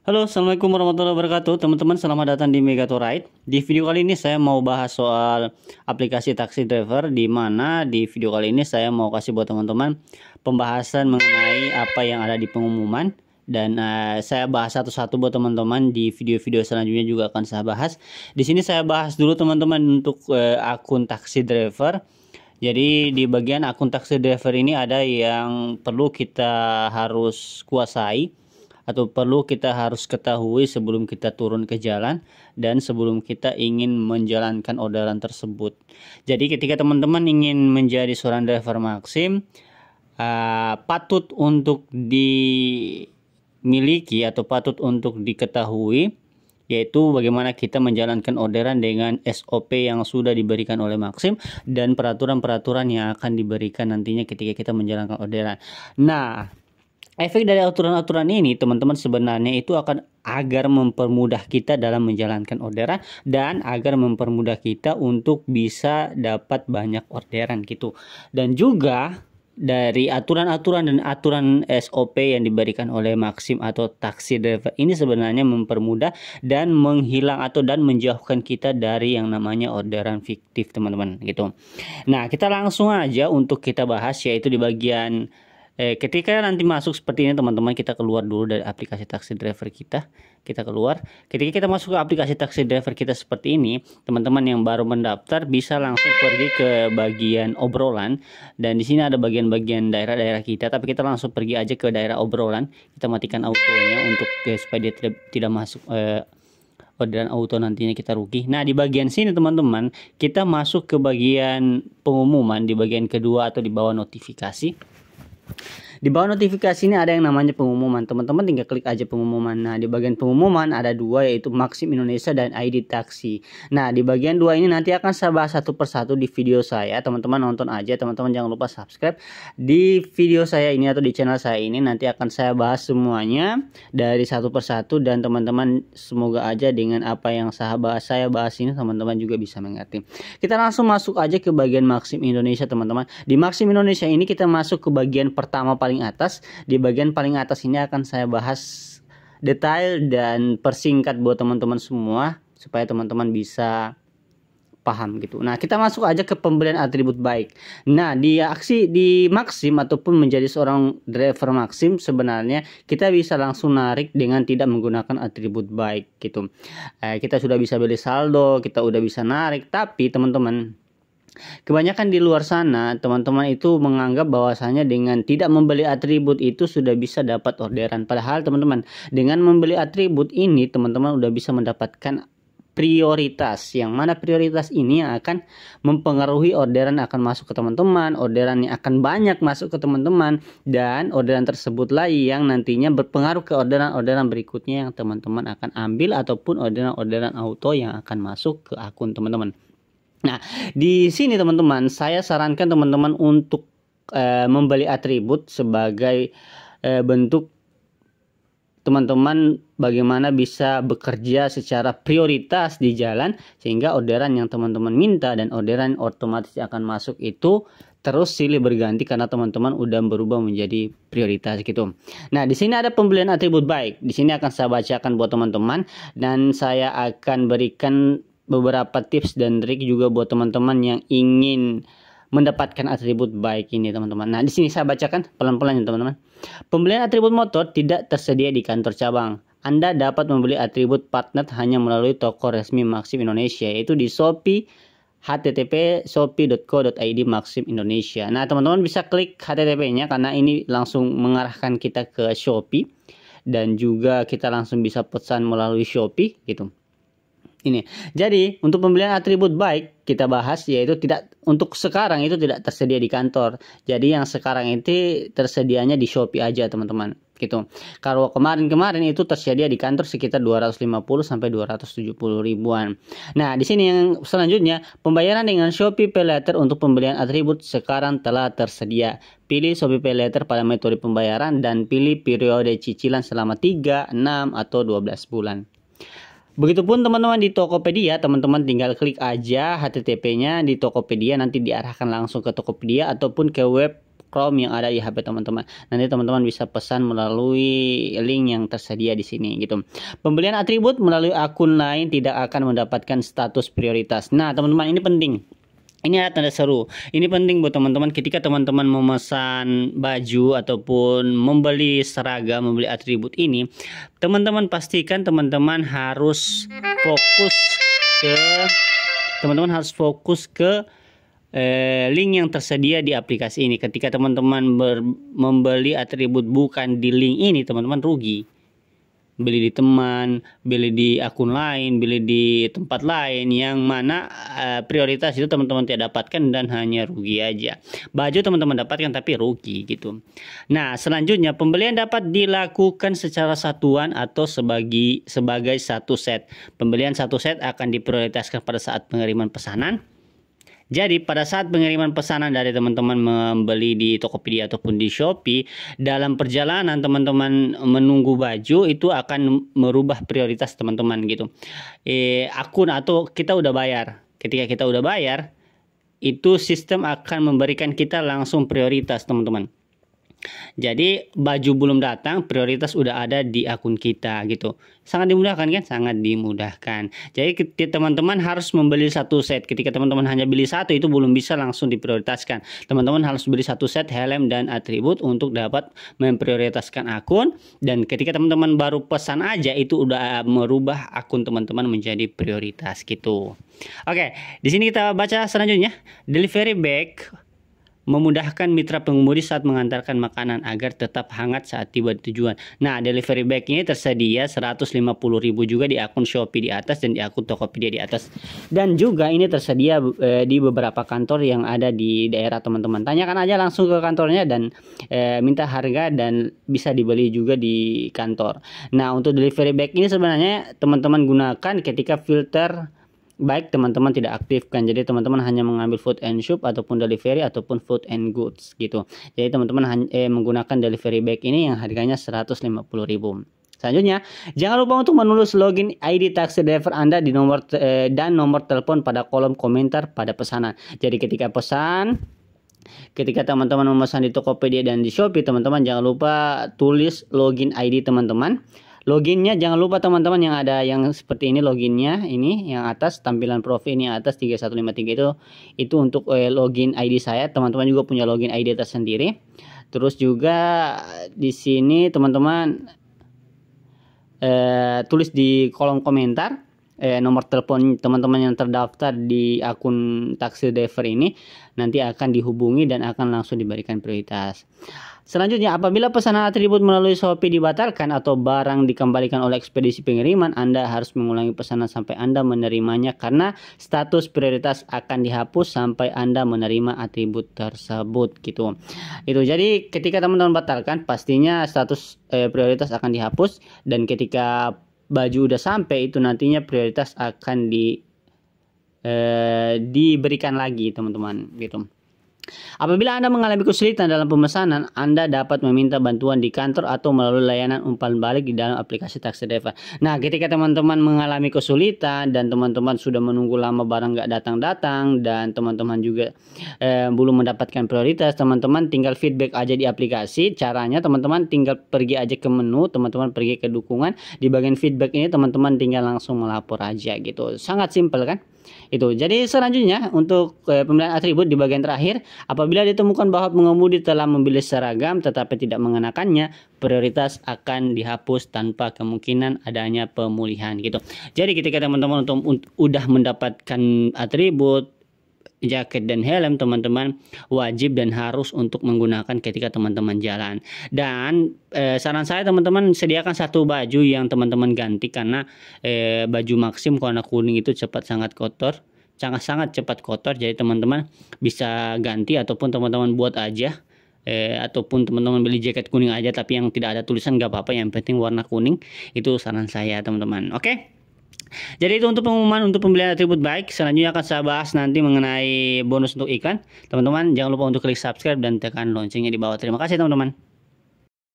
Halo, assalamualaikum warahmatullahi wabarakatuh, teman-teman. Selamat datang di Megatorite. Di video kali ini saya mau bahas soal aplikasi taksi driver, di mana di video kali ini saya mau kasih buat teman-teman pembahasan mengenai apa yang ada di pengumuman, dan saya bahas satu-satu buat teman-teman. Di video-video selanjutnya juga akan saya bahas. Di sini saya bahas dulu teman-teman untuk akun taksi driver. Jadi di bagian akun taksi driver ini ada yang perlu kita harus kuasai atau perlu kita harus ketahui sebelum kita turun ke jalan dan sebelum kita ingin menjalankan orderan tersebut. Jadi ketika teman-teman ingin menjadi seorang driver Maxim, patut untuk dimiliki atau patut untuk diketahui, yaitu bagaimana kita menjalankan orderan dengan SOP yang sudah diberikan oleh Maxim dan peraturan-peraturan yang akan diberikan nantinya ketika kita menjalankan orderan. Nah, efek dari aturan-aturan ini teman-teman sebenarnya itu akan agar mempermudah kita dalam menjalankan orderan dan agar mempermudah kita untuk bisa dapat banyak orderan gitu. Dan juga dari aturan-aturan dan aturan SOP yang diberikan oleh Maxim atau taksi driver ini sebenarnya mempermudah dan menghilang atau dan menjauhkan kita dari yang namanya orderan fiktif, teman-teman gitu. Nah, kita langsung aja untuk kita bahas, yaitu di bagian ketika nanti masuk seperti ini teman-teman, kita keluar dulu dari aplikasi taksi driver kita keluar. Ketika kita masuk ke aplikasi taksi driver kita seperti ini, teman-teman yang baru mendaftar bisa langsung pergi ke bagian obrolan, dan di sini ada bagian-bagian daerah-daerah kita, tapi kita langsung pergi aja ke daerah obrolan. Kita matikan autonya untuk supaya dia tidak masuk orderan auto, nantinya kita rugi. Nah, di bagian sini teman-teman, kita masuk ke bagian pengumuman di bagian kedua atau di bawah notifikasi. Di bawah notifikasi ini ada yang namanya pengumuman. Teman-teman tinggal klik aja pengumuman. Nah, di bagian pengumuman ada dua, yaitu Maxim Indonesia dan ID Taksi. Nah, di bagian dua ini nanti akan saya bahas satu persatu di video saya. Teman-teman nonton aja. Teman-teman jangan lupa subscribe di video saya ini atau di channel saya ini. Nanti akan saya bahas semuanya dari satu persatu, dan teman-teman semoga aja dengan apa yang saya bahas ini teman-teman juga bisa mengerti. Kita langsung masuk aja ke bagian Maxim Indonesia, teman-teman. Di Maxim Indonesia ini kita masuk ke bagian pertama paling atas. Di bagian paling atas ini akan saya bahas detail dan persingkat buat teman-teman semua supaya teman-teman bisa paham gitu. Nah, kita masuk aja ke pembelian atribut baik. Nah, di Maxim ataupun menjadi seorang driver Maxim, sebenarnya kita bisa langsung narik dengan tidak menggunakan atribut baik gitu. Kita sudah bisa beli saldo, kita udah bisa narik, tapi teman-teman, kebanyakan di luar sana teman-teman itu menganggap bahwasanya dengan tidak membeli atribut itu sudah bisa dapat orderan. Padahal teman-teman, dengan membeli atribut ini teman-teman udah bisa mendapatkan prioritas, yang mana prioritas ini yang akan mempengaruhi orderan akan masuk ke teman-teman, orderan yang akan banyak masuk ke teman-teman, dan orderan tersebutlah yang nantinya berpengaruh ke orderan-orderan berikutnya yang teman-teman akan ambil, ataupun orderan-orderan auto yang akan masuk ke akun teman-teman. Nah, di sini teman-teman, saya sarankan teman-teman untuk membeli atribut sebagai bentuk teman-teman bagaimana bisa bekerja secara prioritas di jalan, sehingga orderan yang teman-teman minta dan orderan otomatis akan masuk itu terus silih berganti karena teman-teman udah berubah menjadi prioritas gitu. Nah, di sini ada pembelian atribut baik. Di sini akan saya bacakan buat teman-teman, dan saya akan berikan beberapa tips dan trik juga buat teman-teman yang ingin mendapatkan atribut baik ini, teman-teman. Nah, di sini saya bacakan pelan-pelan ya, teman-teman. Pembelian atribut motor tidak tersedia di kantor cabang. Anda dapat membeli atribut partner hanya melalui toko resmi Maxim Indonesia, yaitu di Shopee, http://shopee.co.id Maxim Indonesia. Nah, teman-teman bisa klik http-nya karena ini langsung mengarahkan kita ke Shopee, dan juga kita langsung bisa pesan melalui Shopee gitu. Ini. Jadi, untuk pembelian atribut baik kita bahas, yaitu tidak untuk sekarang itu tidak tersedia di kantor. Jadi yang sekarang itu tersedianya di Shopee aja, teman-teman. Gitu. Kalau kemarin-kemarin itu tersedia di kantor sekitar 250 sampai 270 ribuan. Nah, di sini yang selanjutnya, pembayaran dengan Shopee Pay Later untuk pembelian atribut sekarang telah tersedia. Pilih Shopee Pay Later pada metode pembayaran dan pilih periode cicilan selama 3, 6 atau 12 bulan. Begitupun teman-teman di Tokopedia, teman-teman tinggal klik aja HTTP-nya di Tokopedia, nanti diarahkan langsung ke Tokopedia ataupun ke web Chrome yang ada di HP teman-teman. Nanti teman-teman bisa pesan melalui link yang tersedia di sini gitu. Pembelian atribut melalui akun lain tidak akan mendapatkan status prioritas. Nah, teman-teman, ini penting. Ini ada tanda seru. Ini penting buat teman-teman ketika teman-teman memesan baju ataupun membeli seragam, membeli atribut ini. Teman-teman pastikan teman-teman harus fokus ke link yang tersedia di aplikasi ini. Ketika teman-teman membeli atribut bukan di link ini, teman-teman rugi. Beli di teman, beli di akun lain, beli di tempat lain, yang mana prioritas itu teman-teman tidak dapatkan dan hanya rugi aja. Baju teman-teman dapatkan tapi rugi gitu. Nah, selanjutnya pembelian dapat dilakukan secara satuan atau sebagai satu set. Pembelian satu set akan diprioritaskan pada saat pengiriman pesanan. Jadi pada saat pengiriman pesanan dari teman-teman membeli di Tokopedia ataupun di Shopee, dalam perjalanan teman-teman menunggu baju itu akan merubah prioritas teman-teman gitu. Akun atau kita udah bayar. Ketika kita udah bayar, itu sistem akan memberikan kita langsung prioritas teman-teman. Jadi baju belum datang, prioritas udah ada di akun kita gitu. Sangat dimudahkan kan? Sangat dimudahkan. Jadi teman-teman harus membeli satu set. Ketika teman-teman hanya beli satu, itu belum bisa langsung diprioritaskan. Teman-teman harus beli satu set helm dan atribut untuk dapat memprioritaskan akun. Dan ketika teman-teman baru pesan aja, itu udah merubah akun teman-teman menjadi prioritas gitu. Oke, di sini kita baca selanjutnya. Delivery bag memudahkan mitra pengemudi saat mengantarkan makanan agar tetap hangat saat tiba di tujuan. Nah, delivery bag ini tersedia 150.000 juga di akun Shopee di atas dan di akun Tokopedia di atas. Dan juga ini tersedia di beberapa kantor yang ada di daerah teman-teman. Tanyakan aja langsung ke kantornya dan minta harga dan bisa dibeli juga di kantor. Nah, untuk delivery bag ini sebenarnya teman-teman gunakan ketika filter baik teman-teman tidak aktifkan. Jadi teman-teman hanya mengambil food and shop ataupun delivery ataupun food and goods gitu. Jadi teman-teman menggunakan delivery bag ini yang harganya 150.000. Selanjutnya, jangan lupa untuk menulis login ID taksi driver Anda di nomor dan nomor telepon pada kolom komentar pada pesanan. Jadi ketika teman-teman memesan di Tokopedia dan di Shopee, teman-teman jangan lupa tulis login ID teman-teman. Loginnya jangan lupa teman-teman yang ada yang seperti ini, loginnya ini yang atas, tampilan profil ini yang atas 3153 itu untuk login ID saya. Teman-teman juga punya login ID tersendiri. Terus juga di sini teman-teman tulis di kolom komentar nomor telepon teman-teman yang terdaftar di akun taksi driver ini, nanti akan dihubungi dan akan langsung diberikan prioritas. Selanjutnya, apabila pesanan atribut melalui Shopee dibatalkan atau barang dikembalikan oleh ekspedisi pengiriman, Anda harus mengulangi pesanan sampai Anda menerimanya karena status prioritas akan dihapus sampai Anda menerima atribut tersebut gitu. Itu jadi ketika teman-teman batalkan, pastinya status prioritas akan dihapus, dan ketika baju udah sampai itu nantinya prioritas akan diberikan lagi teman-teman gitu. Apabila Anda mengalami kesulitan dalam pemesanan, Anda dapat meminta bantuan di kantor atau melalui layanan umpan balik di dalam aplikasi taksi driver. Nah, ketika teman-teman mengalami kesulitan dan teman-teman sudah menunggu lama barang nggak datang-datang dan teman-teman juga belum mendapatkan prioritas, teman-teman tinggal feedback aja di aplikasi. Caranya teman-teman tinggal pergi aja ke menu, teman-teman pergi ke dukungan, di bagian feedback ini teman-teman tinggal langsung melapor aja gitu. Sangat simpel kan? Itu. Jadi selanjutnya untuk pembelian atribut di bagian terakhir, apabila ditemukan bahwa pengemudi telah membeli seragam tetapi tidak mengenakannya, prioritas akan dihapus tanpa kemungkinan adanya pemulihan gitu. Jadi ketika teman-teman udah mendapatkan atribut jaket dan helm, teman-teman wajib dan harus untuk menggunakan ketika teman-teman jalan. Dan saran saya teman-teman sediakan satu baju yang teman-teman ganti, karena baju Maxim warna kuning itu sangat cepat kotor. Jadi teman-teman bisa ganti ataupun teman-teman buat aja, ataupun teman-teman beli jaket kuning aja tapi yang tidak ada tulisan nggak apa-apa, yang penting warna kuning. Itu saran saya teman-teman. Oke. Jadi itu untuk pengumuman untuk pembelian atribut baik. Selanjutnya akan saya bahas nanti mengenai bonus untuk iklan. Teman-teman jangan lupa untuk klik subscribe dan tekan loncengnya di bawah. Terima kasih teman-teman.